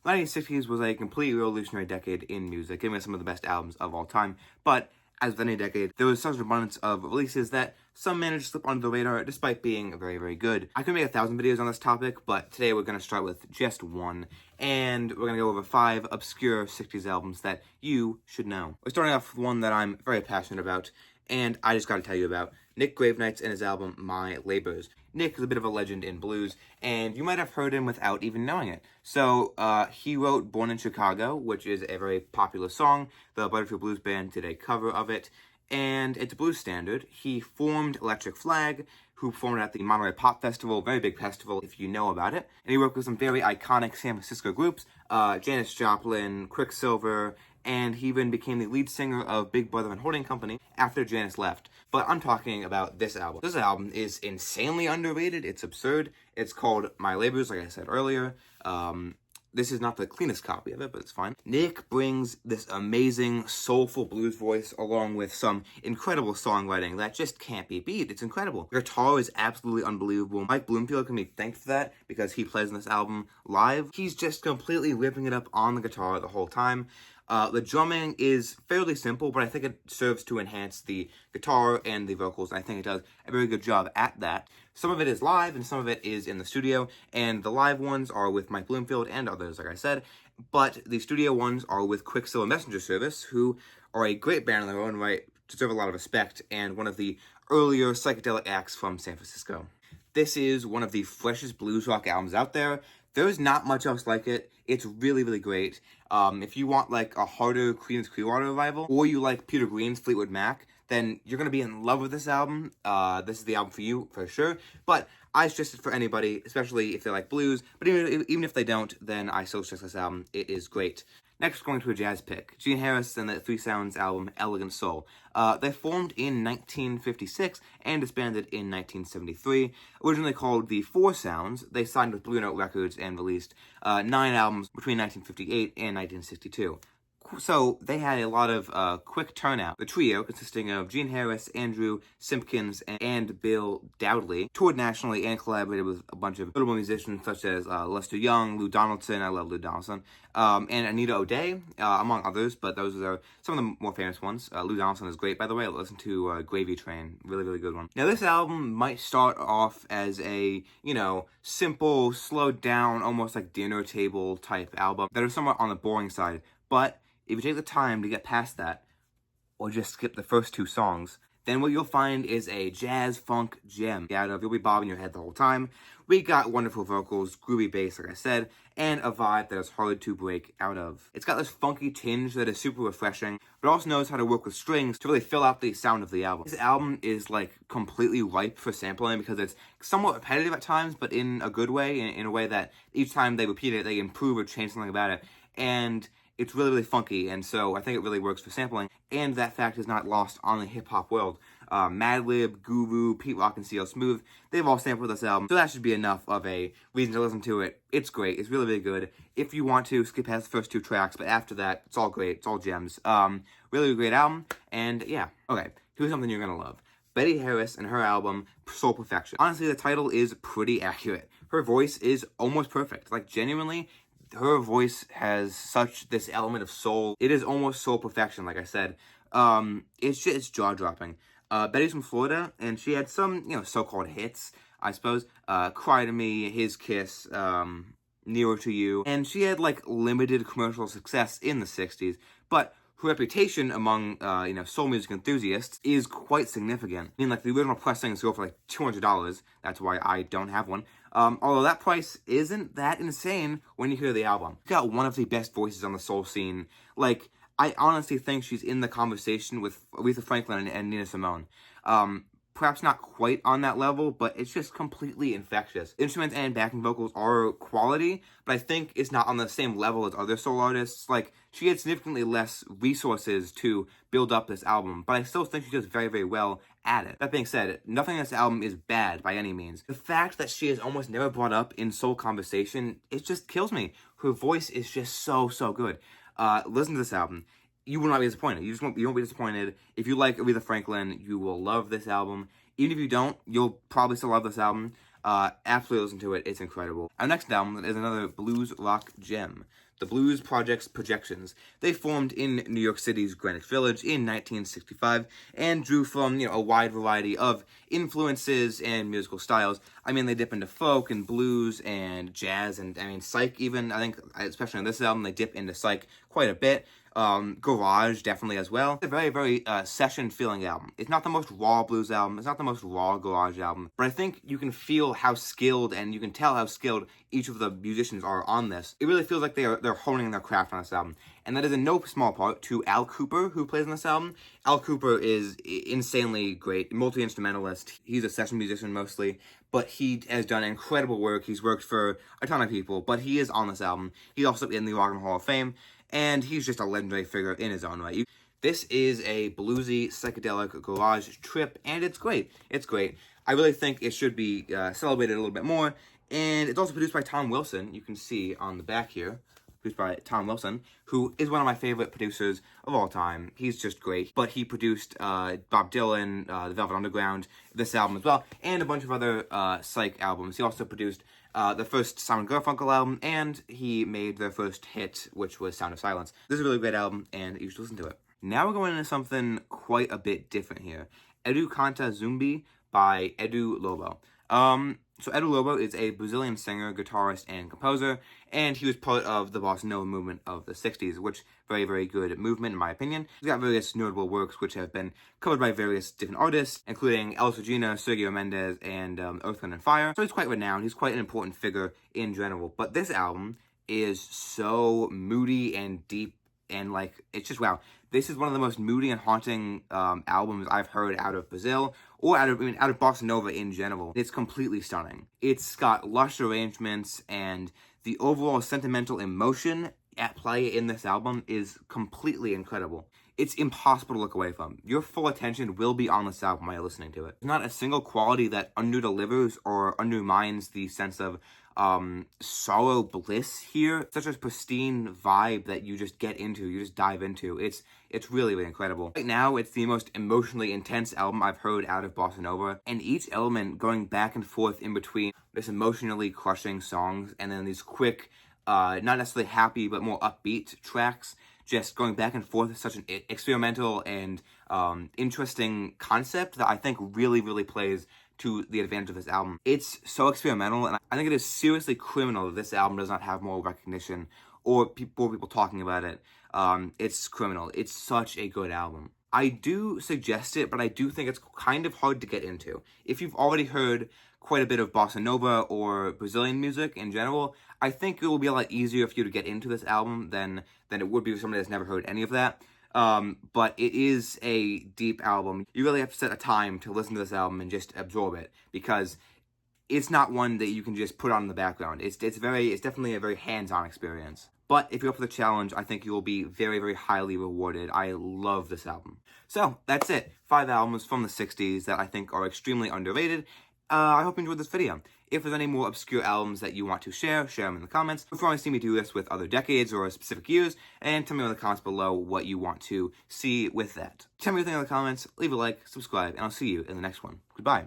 The 1960s was a completely revolutionary decade in music, giving us some of the best albums of all time, but as with any decade, there was such an abundance of releases that some managed to slip under the radar despite being very, very good. I could make 1,000 videos on this topic, but today we're going to start with just one, and we're going to go over 5 obscure 60s albums that you should know. We're starting off with one that I'm very passionate about, and I just got to tell you about Nick Gravenites and his album My Labors. Nick is a bit of a legend in blues, and you might have heard him without even knowing it. So, he wrote Born in Chicago, which is a very popular song. The Butterfield Blues Band did a cover of it, and it's a blues standard. He formed Electric Flag, who performed at the Monterey Pop Festival, very big festival if you know about it. And he worked with some very iconic San Francisco groups, Janis Joplin, Quicksilver, and he even became the lead singer of Big Brother and Holding Company after Janis left. But I'm talking about this album. This album is insanely underrated. It's absurd. It's called My Labors, like I said earlier. This is not the cleanest copy of it, but it's fine. Nick brings this amazing, soulful blues voice along with some incredible songwriting that just can't be beat. It's incredible. The guitar is absolutely unbelievable. Mike Bloomfield can be thanked for that because he plays in this album live. He's just completely ripping it up on the guitar the whole time. The drumming is fairly simple, but I think it serves to enhance the guitar and the vocals. I think it does a very good job at that. Some of it is live, and some of it is in the studio, and the live ones are with Mike Bloomfield and others, like I said, but the studio ones are with Quicksilver Messenger Service, who are a great band in their own right, deserve a lot of respect, and one of the earlier psychedelic acts from San Francisco. This is one of the freshest blues rock albums out there. There's not much else like it. It's really, really great. If you want like a harder Creedence Clearwater revival, or you like Peter Green's Fleetwood Mac, then you're going to be in love with this album. This is the album for you, for sure. But I suggest it for anybody, especially if they like blues. But even if they don't, then I still suggest this album. It is great. Next, we're going to a jazz pick. Gene Harris and the Three Sounds album, Elegant Soul. They formed in 1956 and disbanded in 1973. Originally called the Four Sounds, they signed with Blue Note Records and released 9 albums between 1958 and 1962. So they had a lot of quick turnout. The trio, consisting of Gene Harris, Andrew Simpkins, and Bill Dowdley, toured nationally and collaborated with a bunch of notable musicians such as Lester Young, Lou Donaldson, I love Lou Donaldson, and Anita O'Day, among others, but those are some of the more famous ones. Lou Donaldson is great, by the way. Listen to Gravy Train, really, really good one. Now, this album might start off as a, simple, slowed down, almost like dinner table type album that are somewhat on the boring side, but if you take the time to get past that, or just skip the first 2 songs, then what you'll find is a jazz funk gem. You'll be bobbing your head the whole time. We got wonderful vocals, groovy bass, like I said, and a vibe that is hard to break out of. It's got this funky tinge that is super refreshing, but also knows how to work with strings to really fill out the sound of the album. This album is like completely ripe for sampling because it's somewhat repetitive at times, but in a good way, in a way that each time they repeat it, they improve or change something about it. And it's really, really funky, and so I think it really works for sampling, and that fact is not lost on the hip-hop world. Madlib, Guru, Pete Rock, and CL Smooth, they've all sampled this album, so that should be enough of a reason to listen to it. It's great. It's really, really good. If you want to, skip past the first 2 tracks, but after that, it's all great. It's all gems. Really, really great album, and yeah. Okay, here's something you're gonna love. Betty Harris and her album, Soul Perfection. Honestly, the title is pretty accurate. Her voice is almost perfect. Like, genuinely, her voice has this element of soul. It is almost soul perfection, like I said. It's jaw-dropping. Betty's from Florida, and she had some, so-called hits, I suppose. Cry to Me, His Kiss, Nearer to You. And she had, limited commercial success in the 60s, but her reputation among, soul music enthusiasts is quite significant. I mean, the original pressings go for, $200. That's why I don't have one. Although that price isn't that insane when you hear the album. She's got one of the best voices on the soul scene. I honestly think she's in the conversation with Aretha Franklin and Nina Simone. Perhaps not quite on that level, but it's just completely infectious. Instruments and backing vocals are quality, but I think it's not on the same level as other soul artists. She had significantly less resources to build up this album, but I still think she does very, very well at it. That being said, nothing in this album is bad by any means. The fact that she is almost never brought up in soul conversation, it just kills me. Her voice is just so, so good. Listen to this album. You will not be disappointed. You won't be disappointed. If you like Aretha Franklin, you will love this album. Even if you don't, you'll probably still love this album. Absolutely listen to it. It's incredible. Our next album is another blues rock gem. the Blues Projections. They formed in New York City's Greenwich Village in 1965 and drew from, a wide variety of influences and musical styles. I mean, they dip into folk and blues and jazz and, psych even. I think, especially on this album, they dip into psych quite a bit. Garage definitely as well. It's a very, very session-feeling album. It's not the most raw blues album. It's not the most raw garage album. But I think you can feel how skilled and you can tell how skilled each of the musicians are on this. It really feels like they're honing their craft on this album. And that is in no small part to Al Kooper, who plays on this album. Al Kooper is insanely great, multi-instrumentalist. He's a session musician mostly, but he has done incredible work. He's worked for a ton of people, but he is on this album. He's also in the Rock and Roll Hall of Fame, and he's just a legendary figure in his own right. This is a bluesy, psychedelic garage trip, and it's great. It's great. I really think it should be celebrated a little bit more, and it's also produced by Tom Wilson. You can see on the back here, produced by Tom Wilson, who is one of my favorite producers of all time. He's just great. But he produced Bob Dylan, The Velvet Underground, this album as well, and a bunch of other psych albums. He also produced the first Simon Garfunkel album, and he made their first hit, which was Sound of Silence. This is a really great album, and you should listen to it. Now we're going into something quite a bit different here. Edu Canta Zumbi by Edu Lobo. So Edu Lobo is a Brazilian singer, guitarist, and composer, and he was part of the bossa nova movement of the 60s, which very, very good movement in my opinion. He's got various notable works which have been covered by various different artists, including Elis Regina, Sergio Mendes, and Earth, Wind & Fire. So he's quite renowned. He's quite an important figure in general. But this album is so moody and deep, and it's just wow. This is one of the most moody and haunting albums I've heard out of Brazil, or out of bossa nova in general. It's completely stunning. It's got lush arrangements, and the overall sentimental emotion at play in this album is completely incredible. It's impossible to look away from. Your full attention will be on this album while you're listening to it. There's not a single quality that under-delivers or undermines the sense of sorrow bliss here. Such a pristine vibe that you just get into, you just dive into. It's really, really incredible. Right now, it's the most emotionally intense album I've heard out of bossa nova, and each element going back and forth in between this emotionally crushing songs and then these quick, not necessarily happy, but more upbeat tracks, just going back and forth is such an experimental and interesting concept that I think really, really plays to the advantage of this album. It's so experimental, and I think it is seriously criminal that this album does not have more recognition or people talking about it. It's criminal. It's such a good album. I do suggest it, but I do think it's kind of hard to get into. If you've already heard quite a bit of bossa nova or Brazilian music in general, I think it will be a lot easier for you to get into this album than it would be for somebody that's never heard any of that. But it is a deep album. You really have to set a time to listen to this album and just absorb it, because it's not one that you can just put on in the background. It's definitely a very hands-on experience. But if you're up for the challenge, I think you will be very, very highly rewarded. I love this album. So, that's it. 5 albums from the 60s that I think are extremely underrated. I hope you enjoyed this video. If there's any more obscure albums that you want to share them in the comments. If you want to see me do this with other decades or specific years, and tell me in the comments below what you want to see with that. Tell me everything in the comments, leave a like, subscribe, and I'll see you in the next one. Goodbye.